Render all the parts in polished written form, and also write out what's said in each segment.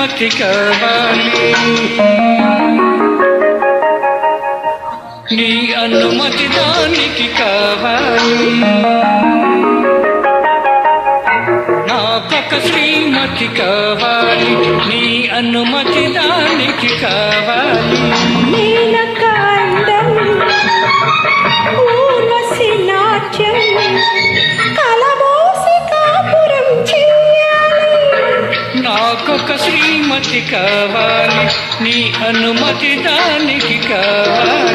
శ్రీమతి కావాలి, నీ అనుమతి దానికి కావాలి, నాకొక శ్రీమతి కావాలి, నీ అనుమతి దానికి కావాలి. నాకొక శ్రీమతి కావాలి, నీ అనుమతి దానికి కావాలి.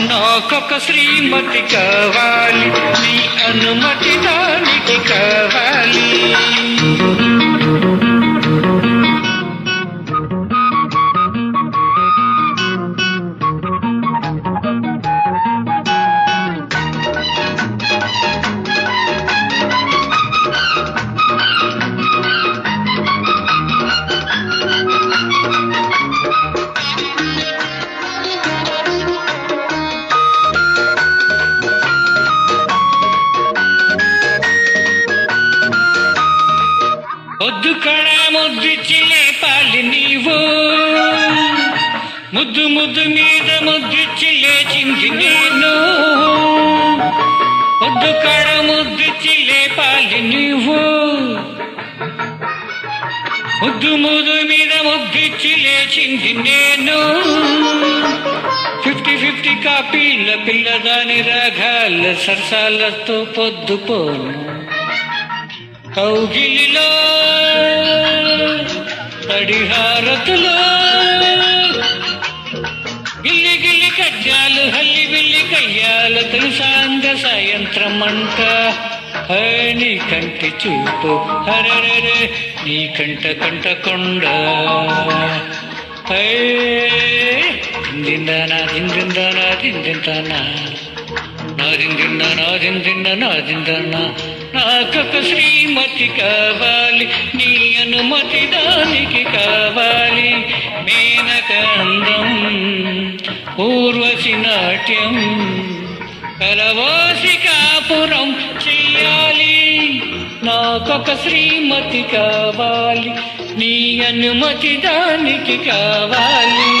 నాకొక శ్రీమతి కావాలి, నీ అనుమతి దానికి కావాలి. ముద్దు కళ ముద్దిచ్చి లేపాలి నీవు, ముద్దు ముద్దు మీద ముద్దిచ్చి లేచింది నేను, ముద్దు కళ ముద్దిచ్చి లేపాలి నీవు, ముద్దు ముద్దు మీద ముద్దిచ్చి లేచింది నేను. 50-50 కాపీల పిల్లదాని రాగాల సరసాలతో పొద్దుపోను, కౌగిలిలో తడిహారతులో గిల్లి గిల్లి కజ్జాలు హల్లి బిల్లి కయ్యాల తెలుసాంగ సాయంత్రం అంట. నీ కంటి చూపు హరరే నీ కంట కంట కొండ, దిందిందానా దిందిందానా దిందిందానా నాదిందిన్న నాదిందిన్న నాదిందన్నా. నాకొక శ్రీమతి కావాలి, నీ అనుమతి దానికి కావాలి. మేనక అందం ఊర్వశి నాట్యం కలవాసి కాపురం చెయ్యాలి. నాకొక శ్రీమతి కావాలి, నీ అనుమతి దానికి కావాలి.